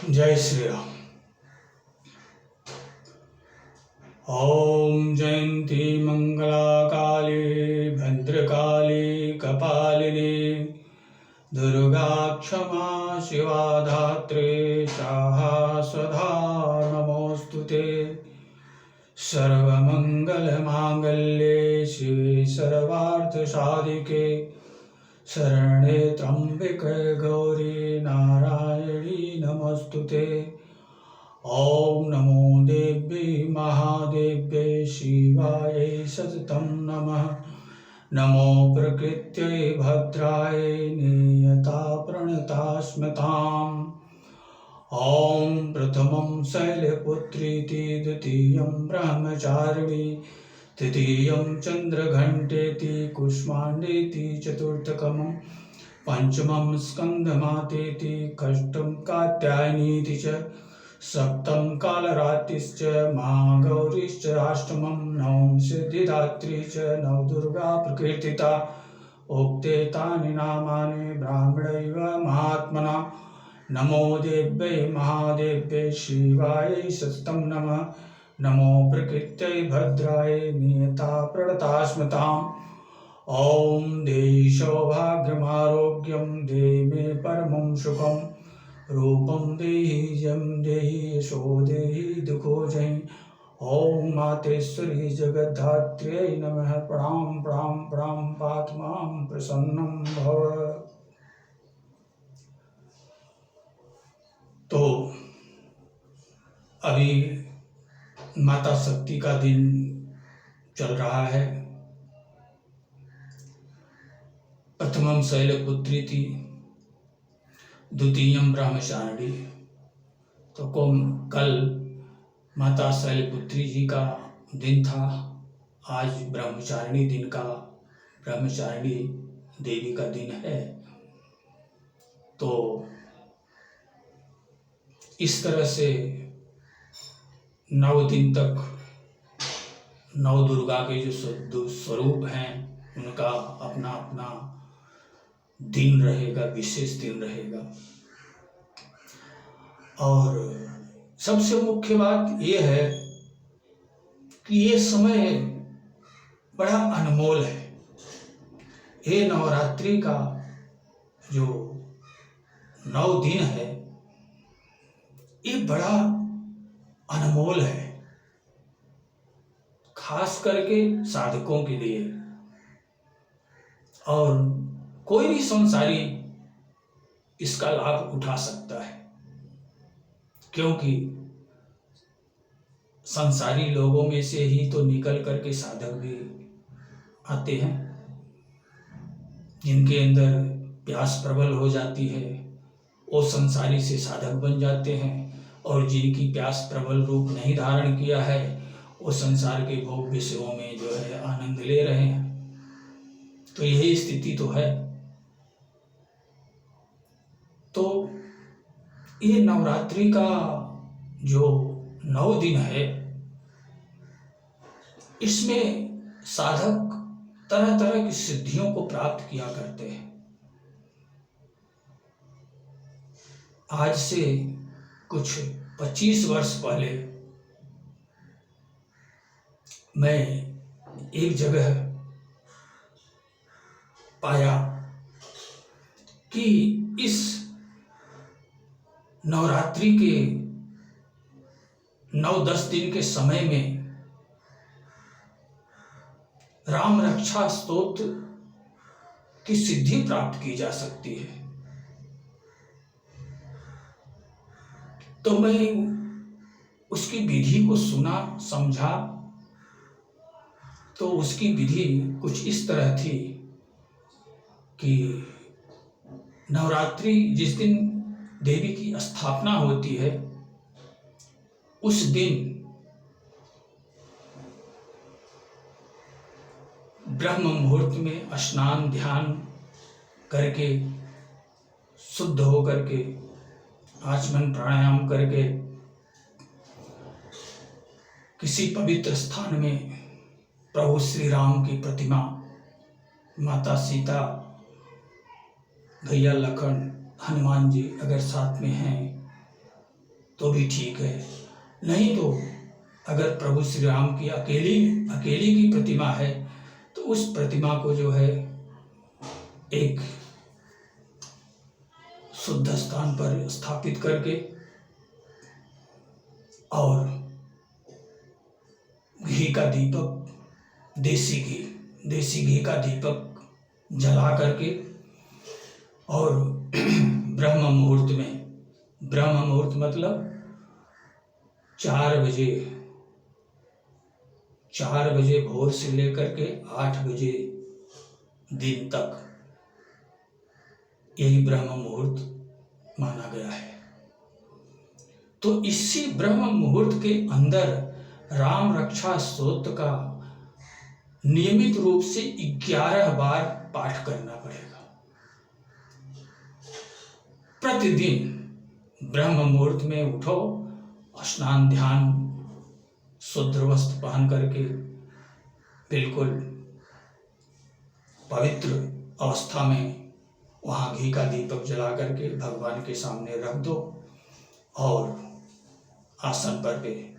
जय श्री राम। ओम जयंती मंगला काली भद्रकाली कपालिनी दुर्गा क्षमा शिवा धात्री स्वाहा स्वधा नमोस्तुते। सर्वमंगल मांगल्ये शिवे सर्वार्थ साधिके शरणे त्र्यंबके गौरी नारायणी नमोस्तुते। ओम नमो देवी महादेव्यै शिवायै सततं नमः। नमो प्रकृत्यै भद्राय नियता प्रणतास्मताम्। ओम प्रथमं शैलपुत्रीति द्वितीयं ब्रह्मचारिणी तृतीयं चंद्रघंटेति कुष्मांडेति चतुर्थकं पंचमं स्कंदमातेति षष्ठं कात्यायनीति च सप्तम कालरात्रिश्च महागौरीश्च अष्टमं नवम सिद्धिदात्री च नवदुर्गा प्रकीर्तिता। उक्ते तानि नामानि ब्राह्मणैव महात्मना। नमो देव्यै महादेव्यै शिवायै सततं नमः। नमो प्रकृत्यै भद्राय नियता प्रणतास्मताम्। ओम देहि सौभाग्यमारोग्यं देहि मे परमं सुखं रूपं देहि यं देहि यशो देहि दुःखो जयि। ओम मातेश्वरी जगद्धात्र्यै नमः। प्रणाम प्रणाम प्रणाम पातु मां प्रसन्नं भव। तो अभी माता शक्ति का दिन चल रहा है। प्रथमम शैलपुत्री थी, द्वितीयम ब्रह्मचारिणी। तो कल माता शैलपुत्री जी का दिन था, आज ब्रह्मचारिणी दिन का, ब्रह्मचारिणी देवी का दिन है। तो इस तरह से 9 दिन तक नौ दुर्गा के जो स्वरूप हैं उनका अपना अपना दिन रहेगा, विशेष दिन रहेगा। और सबसे मुख्य बात यह है कि ये समय बड़ा अनमोल है। ये नवरात्रि का जो 9 दिन है ये बड़ा अनमोल है, खास करके साधकों के लिए। और कोई भी संसारी इसका लाभ उठा सकता है, क्योंकि संसारी लोगों में से ही तो निकल करके साधक भी आते हैं। जिनके अंदर प्यास प्रबल हो जाती है वो संसारी से साधक बन जाते हैं, और जिनकी प्यास प्रबल रूप नहीं धारण किया है वो संसार के भोग विषयों में जो है आनंद ले रहे हैं। तो यही स्थिति तो है। तो ये नवरात्रि का जो 9 दिन है इसमें साधक तरह तरह की सिद्धियों को प्राप्त किया करते हैं। आज से कुछ 25 वर्ष पहले मैं एक जगह पाया कि इस नवरात्रि के 9-10 दिन के समय में राम रक्षा स्तोत्र की सिद्धि प्राप्त की जा सकती है। तो मैं उसकी विधि को सुना, समझा। तो उसकी विधि कुछ इस तरह थी कि नवरात्रि जिस दिन देवी की स्थापना होती है उस दिन ब्रह्म मुहूर्त में स्नान ध्यान करके शुद्ध होकर के आचमन प्राणायाम करके किसी पवित्र स्थान में प्रभु श्री राम की प्रतिमा, माता सीता, भैया लखन, हनुमान जी अगर साथ में हैं तो भी ठीक है, नहीं तो अगर प्रभु श्री राम की अकेली की प्रतिमा है तो उस प्रतिमा को जो है एक शुद्ध स्थान पर स्थापित करके और घी का दीपक, देसी घी का दीपक जला करके और ब्रह्म मुहूर्त मतलब 4 बजे भोर से लेकर के 8 बजे दिन तक यही ब्रह्म मुहूर्त माना गया है। तो इसी ब्रह्म मुहूर्त के अंदर राम रक्षा स्तोत्र का नियमित रूप से 11 बार पाठ करना पड़ेगा। प्रतिदिन ब्रह्म मुहूर्त में उठो, स्नान ध्यान शुद्ध वस्त्र पहन करके बिल्कुल पवित्र अवस्था में वहाँ घी का दीपक जला करके भगवान के सामने रख दो और आसन पर पे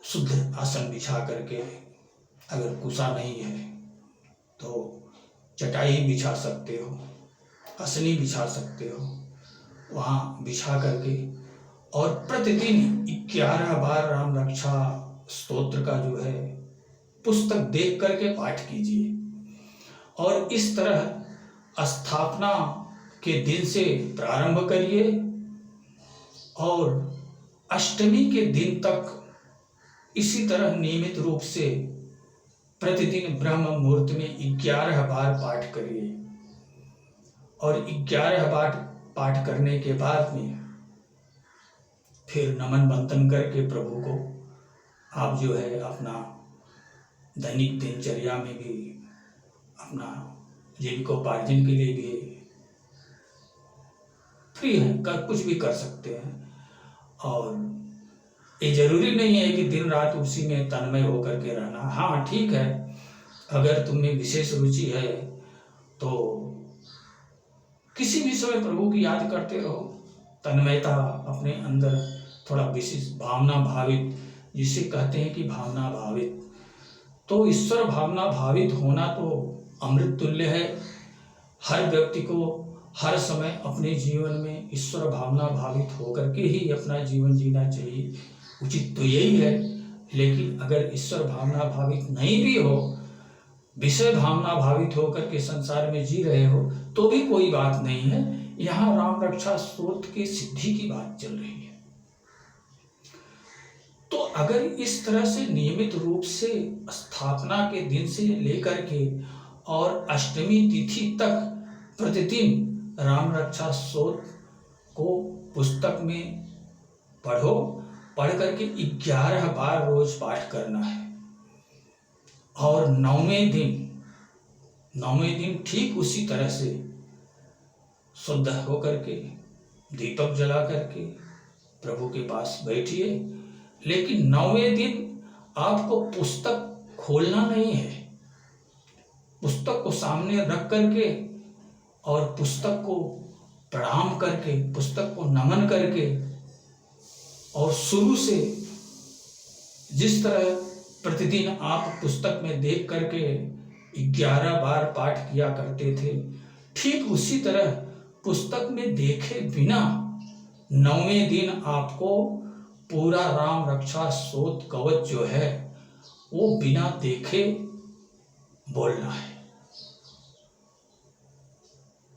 शुद्ध आसन बिछा करके, अगर कुशा नहीं है तो चटाई बिछा सकते हो, असनी बिछा सकते हो, वहाँ बिछा करके और प्रतिदिन 11 बार राम रक्षा स्तोत्र का जो है पुस्तक देख करके पाठ कीजिए। और इस तरह स्थापना के दिन से प्रारंभ करिए और अष्टमी के दिन तक इसी तरह नियमित रूप से प्रतिदिन ब्रह्म मुहूर्त में 11 बार पाठ करिए। और 11 बार पाठ करने के बाद में फिर नमन बंधन करके प्रभु को आप जो है अपना दैनिक दिनचर्या में भी अपना जीविकोपार्जन के लिए भी फ्री है, कुछ भी कर सकते हैं। और ये जरूरी नहीं है कि दिन रात उसी में तन्मय होकर के रहना। हाँ ठीक है, अगर तुम्हें विशेष रुचि है तो किसी भी समय प्रभु की याद करते रहो, तन्मयता अपने अंदर थोड़ा विशेष भावना भावित, जिसे कहते हैं कि भावना भावित, तो ईश्वर भावना भावित होना तो अमृत तुल्य है। हर व्यक्ति को हर समय अपने जीवन में ईश्वर भावना भावित होकर के ही अपना जीवन जीना चाहिए, उचित तो यही है। लेकिन अगर ईश्वर भावना भावित नहीं भी हो, विषय भावना भावित होकर के संसार में जी रहे हो तो भी कोई बात नहीं है। यहाँ राम रक्षा स्तोत्र की सिद्धि की बात चल रही है। तो अगर इस तरह से नियमित रूप से स्थापना के दिन से लेकर के और अष्टमी तिथि तक प्रतिदिन राम रक्षा स्तोत्र को पुस्तक में पढ़ो, पढ़ करके 11 बार रोज पाठ करना है। और नौवें दिन ठीक उसी तरह से शुद्ध होकर के दीपक जला करके प्रभु के पास बैठिए। लेकिन 9वें दिन आपको पुस्तक खोलना नहीं है, पुस्तक को सामने रख करके और पुस्तक को प्रणाम करके, पुस्तक को नमन करके और शुरू से जिस तरह प्रतिदिन आप पुस्तक में देख करके 11 बार पाठ किया करते थे, ठीक उसी तरह पुस्तक में देखे बिना 9वें दिन आपको पूरा राम रक्षा स्तोत्र कवच जो है वो बिना देखे बोलना है।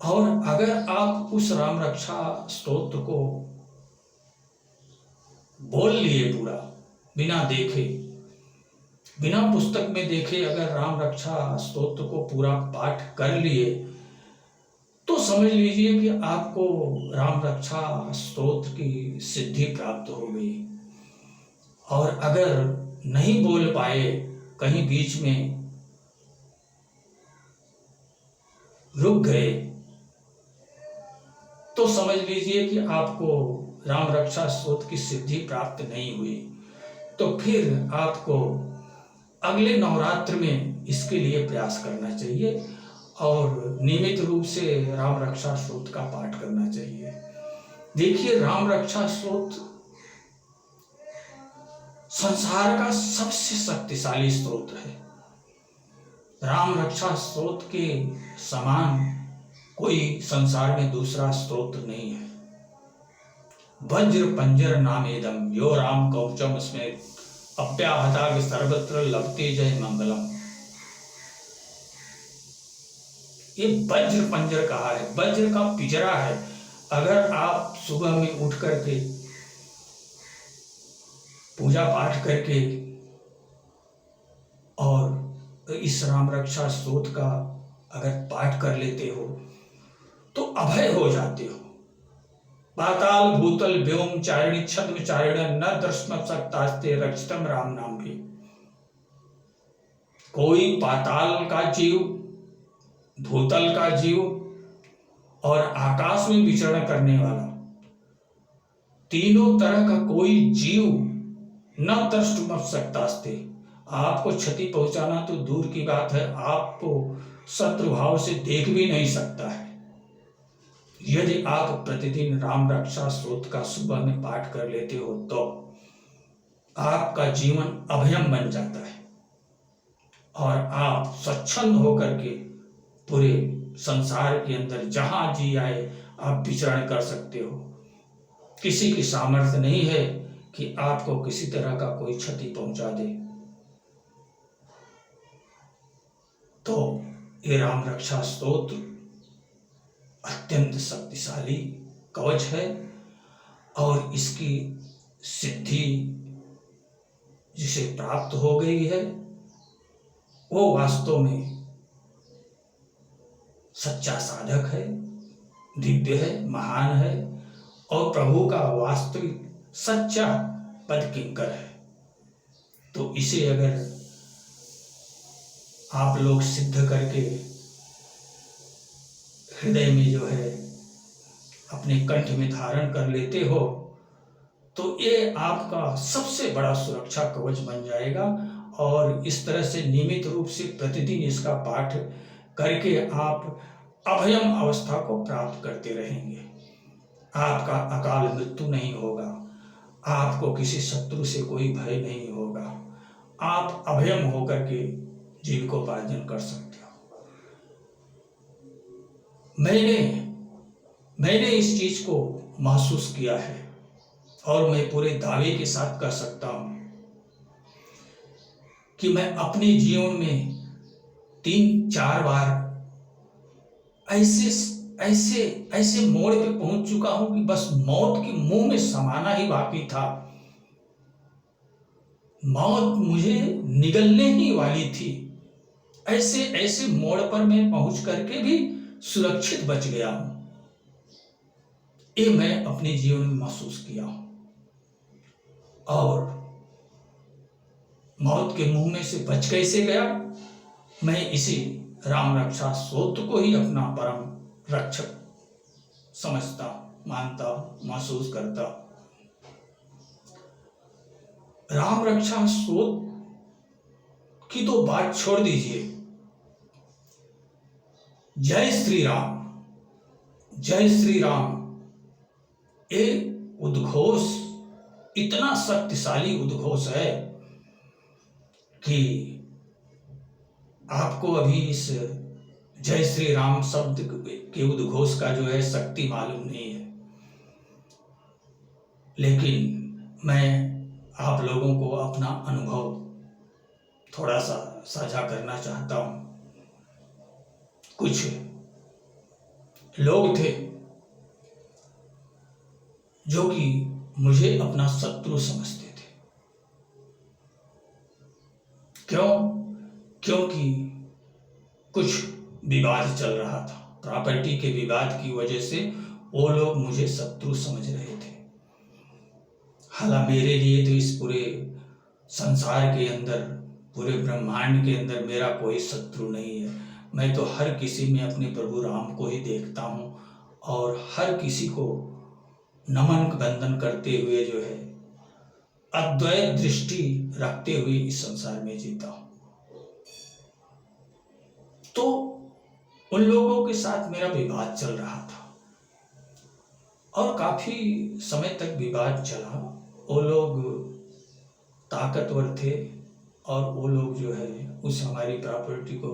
और अगर आप उस राम रक्षा स्तोत्र को बोल लिए पूरा बिना देखे, बिना पुस्तक में देखे अगर राम रक्षा स्तोत्र को पूरा पाठ कर लिए तो समझ लीजिए कि आपको राम रक्षा स्तोत्र की सिद्धि प्राप्त हो गई। और अगर नहीं बोल पाए, कहीं बीच में रुक गए, तो समझ लीजिए कि आपको राम रक्षा स्तोत्र की सिद्धि प्राप्त नहीं हुई। तो फिर आपको अगले नवरात्र में इसके लिए प्रयास करना चाहिए और नियमित रूप से राम रक्षा स्तोत्र का पाठ करना चाहिए। देखिए, राम रक्षा स्तोत्र संसार का सबसे शक्तिशाली स्रोत है। राम रक्षा स्रोत के समान कोई संसार में दूसरा स्रोत नहीं है। वज्र पंजर नामेदम यो राम कवचम स्मृत अव्याहता सर्वत्र लभते जय मंगलम। ये वज्र पंजर कहा है, वज्र का पिंजरा है। अगर आप सुबह में उठ करके पूजा पाठ करके और इस राम रक्षा स्तोत्र का अगर पाठ कर लेते हो तो अभय हो जाते हो। पाताल भूतल व्योम चारिणी छद्म चारिण न दर्शन सकतास्ते रक्षितम राम नाम भी। कोई पाताल का जीव, भूतल का जीव और आकाश में विचरण करने वाला, तीनों तरह का कोई जीव न द्रष्टुम सकतास्ते, आपको क्षति पहुंचाना तो दूर की बात है, आपको शत्रु भाव से देख भी नहीं सकता है। यदि आप प्रतिदिन राम रक्षा स्तोत्र का सुबह में पाठ कर लेते हो तो आपका जीवन अभयम बन जाता है और आप स्वच्छंद होकर के पूरे संसार के अंदर जहां जी आए आप विचरण कर सकते हो। किसी की सामर्थ्य नहीं है कि आपको किसी तरह का कोई क्षति पहुंचा दे। तो ये राम रक्षा स्तोत्र अत्यंत शक्तिशाली कवच है और इसकी सिद्धि जिसे प्राप्त हो गई है वो वास्तव में सच्चा साधक है, दिव्य है, महान है और प्रभु का वास्तविक सच्चा पद किंकर है। तो इसे अगर आप लोग सिद्ध करके हृदय में जो है अपने कंठ में धारण कर लेते हो तो ये आपका सबसे बड़ा सुरक्षा कवच बन जाएगा और इस तरह से नियमित रूप से प्रतिदिन इसका पाठ करके आप अभयम अवस्था को प्राप्त करते रहेंगे। आपका अकाल मृत्यु नहीं होगा, आपको किसी शत्रु से कोई भय नहीं होगा, आप अभयम होकर के जीविकोपार्जन कर सकते हो। मैंने इस चीज को महसूस किया है और मैं पूरे दावे के साथ कह सकता हूं कि मैं अपने जीवन में 3-4 बार ऐसे मोड़ पे पहुंच चुका हूं कि बस मौत के मुंह में समाना ही बाकी था। मौत मुझे निगलने ही वाली थी। ऐसे मोड़ पर मैं पहुंच करके भी सुरक्षित बच गया हूं। ये मैं अपने जीवन में महसूस किया हूं और मौत के मुंह में से बच कैसे गया, मैं इसी राम रक्षा स्तोत्र को ही अपना परम रक्षक समझता, मानता, महसूस करता। राम रक्षा स्तोत्र की तो बात छोड़ दीजिए, जय श्री राम, जय श्री राम, ये उद्घोष इतना शक्तिशाली उद्घोष है कि आपको अभी इस जय श्री राम शब्द के उद्घोष का जो है शक्ति मालूम नहीं है, लेकिन मैं आप लोगों को अपना अनुभव थोड़ा सा साझा करना चाहता हूं। कुछ लोग थे जो कि मुझे अपना शत्रु समझते थे। क्योंकि कुछ विवाद चल रहा था, प्रॉपर्टी के विवाद की वजह से वो लोग मुझे शत्रु समझ रहे थे। हालांकि मेरे लिए तो इस पूरे संसार के अंदर, पूरे ब्रह्मांड के अंदर मेरा कोई शत्रु नहीं है। मैं तो हर किसी में अपने प्रभु राम को ही देखता हूँ और हर किसी को नमन बंदन करते हुए जो है अद्वैत दृष्टि रखते हुए इस संसार में जीता हूँ। तो उन लोगों के साथ मेरा विवाद चल रहा था और काफी समय तक विवाद चला। वो लोग ताकतवर थे और वो लोग जो है उस हमारी प्रॉपर्टी को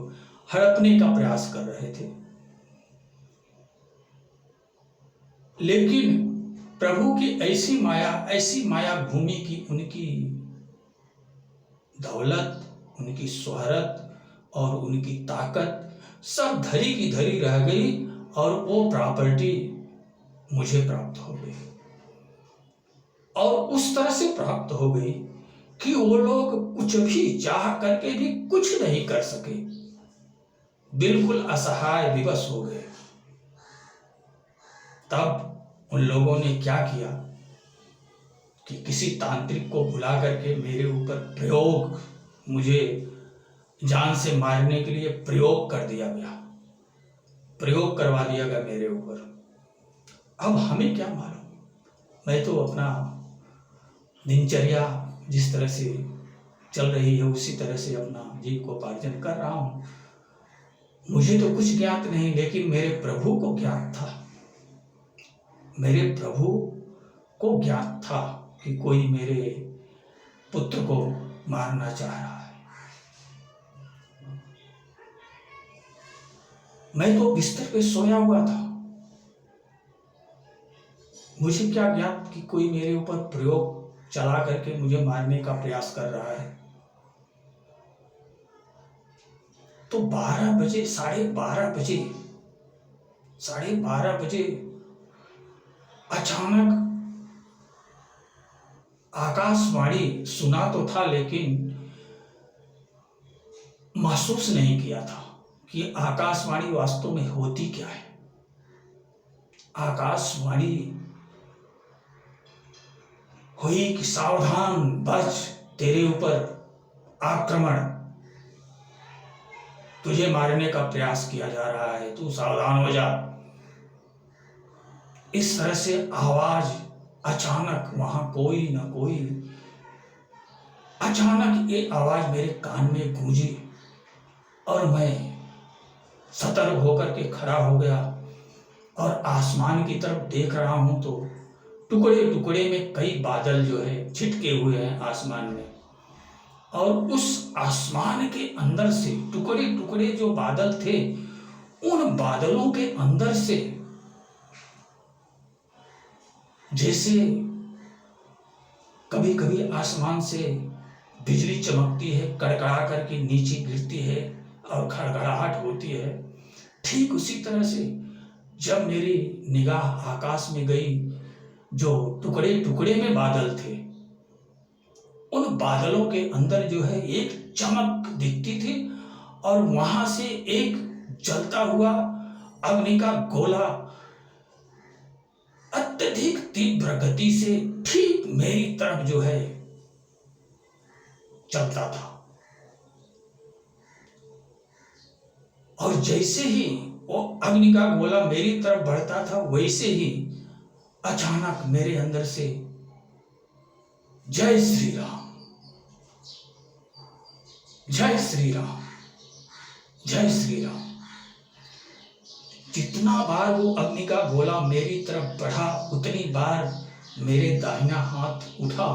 हड़पने का प्रयास कर रहे थे। लेकिन प्रभु की ऐसी माया भूमि की उनकी दौलत, उनकी शोहरत और उनकी ताकत सब धरी की धरी रह गई और वो प्रॉपर्टी मुझे प्राप्त हो गई। और उस तरह से प्राप्त हो गई कि वो लोग कुछ भी चाह करके भी कुछ नहीं कर सके, बिल्कुल असहाय विवश हो गए। तब उन लोगों ने क्या किया कि किसी तांत्रिक को बुला करके मेरे ऊपर प्रयोग, मुझे जान से मारने के लिए प्रयोग कर दिया गया, प्रयोग करवा दिया गया मेरे ऊपर। अब हमें क्या मालूम, मैं तो अपना दिनचर्या जिस तरह से चल रही है उसी तरह से अपना जीविकोपार्जन कर रहा हूँ। मुझे तो कुछ ज्ञात नहीं, लेकिन मेरे प्रभु को ज्ञात था, मेरे प्रभु को ज्ञात था कि कोई मेरे पुत्र को मारना चाह रहा है। मैं तो बिस्तर पे सोया हुआ था, मुझे क्या ज्ञात कि कोई मेरे ऊपर प्रयोग चला करके मुझे मारने का प्रयास कर रहा है। तो 12 बजे, साढ़े 12 बजे अचानक आकाशवाणी सुना तो था, लेकिन महसूस नहीं किया था कि आकाशवाणी वास्तव में होती क्या है। आकाशवाणी हुई कि सावधान बच, तेरे ऊपर आक्रमण, तुझे मारने का प्रयास किया जा रहा है, तू सावधान हो जा। इस तरह से आवाज अचानक, वहां कोई ना कोई, अचानक ये आवाज मेरे कान में गूंजी और मैं सतर्क होकर के खड़ा हो गया और आसमान की तरफ देख रहा हूं तो टुकड़े टुकड़े में कई बादल जो है छिटके हुए हैं आसमान में, और उस आसमान के अंदर से टुकड़े टुकड़े जो बादल थे, उन बादलों के अंदर से जैसे कभी कभी आसमान से बिजली चमकती है, कड़कड़ा करके नीचे गिरती है और खड़खड़ाहट होती है, ठीक उसी तरह से जब मेरी निगाह आकाश में गई, जो टुकड़े टुकड़े में बादल थे, उन बादलों के अंदर जो है एक चमक दिखती थी और वहां से एक जलता हुआ अग्नि का गोला अत्यधिक तीव्र गति से ठीक मेरी तरफ जो है चलता था। और जैसे ही वो अग्नि का गोला मेरी तरफ बढ़ता था, वैसे ही अचानक मेरे अंदर से जय श्री राम, जय श्री राम, जय श्री राम, जितना बार वो अग्नि का गोला मेरी तरफ बढ़ा, उतनी बार मेरे दाहिना हाथ उठा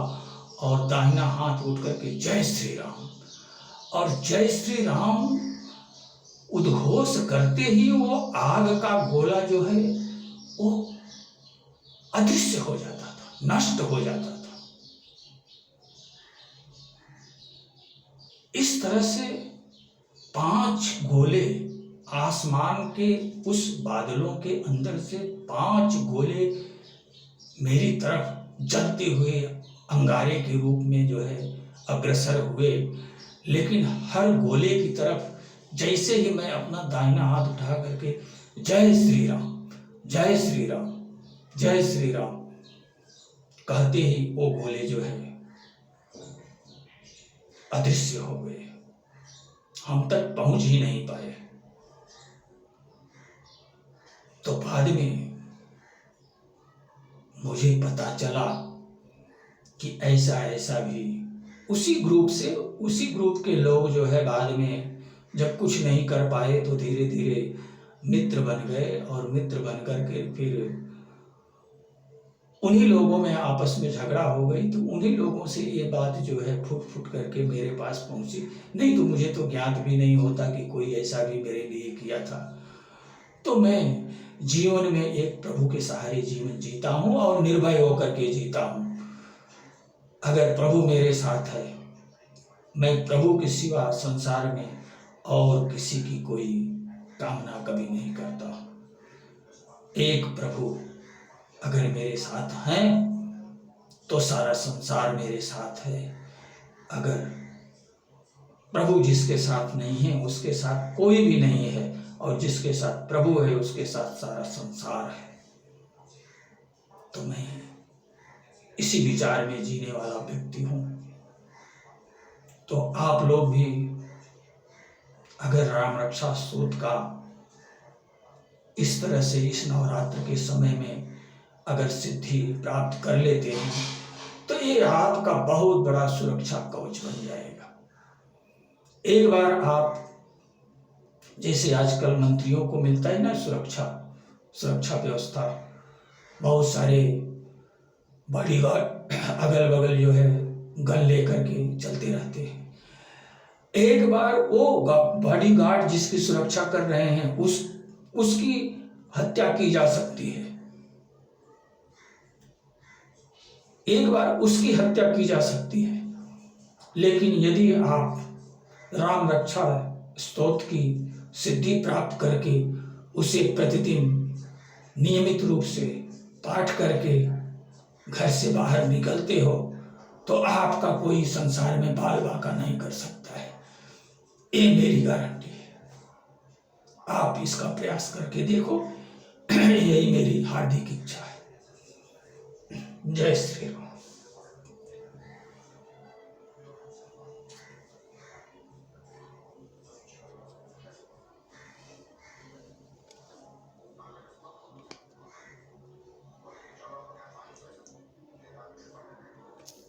और दाहिना हाथ उठ करके जय श्री राम, और जय श्री राम उद्घोष करते ही वो आग का गोला जो है वो अदृश्य हो जाता था, नष्ट हो जाता था। इस तरह से 5 गोले आसमान के उस बादलों के अंदर से 5 गोले मेरी तरफ जलते हुए अंगारे के रूप में जो है अग्रसर हुए। लेकिन हर गोले की तरफ जैसे ही मैं अपना दाहिना हाथ उठा करके जय श्री राम, जय श्री राम, जय श्री राम कहते ही वो गोले जो है अदृश्य हो गए, हम तक पहुंच ही नहीं पाए। तो बाद में मुझे पता चला कि ऐसा भी उसी ग्रुप के लोग जो है बाद में जब कुछ नहीं कर पाए तो धीरे धीरे मित्र बन गए, और मित्र बन करके फिर उन्हीं लोगों में आपस में झगड़ा हो गई, तो उन्हीं लोगों से ये बात जो है फुट फुट करके मेरे पास पहुंची। नहीं तो मुझे तो ज्ञात भी नहीं होता कि कोई ऐसा भी मेरे लिए किया था। तो मैं जीवन में एक प्रभु के सहारे जीवन जीता हूँ और निर्भय होकर के जीता हूँ। अगर प्रभु मेरे साथ है, मैं प्रभु के सिवा संसार में और किसी की कोई कामना कभी नहीं करता। एक प्रभु अगर मेरे साथ हैं तो सारा संसार मेरे साथ है। अगर प्रभु जिसके साथ नहीं है उसके साथ कोई भी नहीं है, और जिसके साथ प्रभु है उसके साथ सारा संसार है। तो मैं इसी विचार में जीने वाला व्यक्ति हूँ। तो आप लोग भी अगर राम रक्षा स्तोत्र का इस तरह से इस नवरात्र के समय में अगर सिद्धि प्राप्त कर लेते हैं तो ये आपका बहुत बड़ा सुरक्षा कवच बन जाएगा। एक बार आप, जैसे आजकल मंत्रियों को मिलता है ना सुरक्षा व्यवस्था, बहुत सारे बॉडीगार्ड अगल बगल जो है गन लेकर के चलते रहते हैं। एक बार वो बॉडीगार्ड जिसकी सुरक्षा कर रहे हैं उसकी हत्या की जा सकती है। एक बार उसकी हत्या की जा सकती है। लेकिन यदि आप राम रक्षा स्तोत्र की सिद्धि प्राप्त करके उसे प्रतिदिन नियमित रूप से पाठ करके घर से बाहर निकलते हो तो आपका कोई संसार में बाल बांका नहीं कर सकता है। ये मेरी गारंटी है। आप इसका प्रयास करके देखो, यही मेरी हार्दिक इच्छा है। जय श्री राम।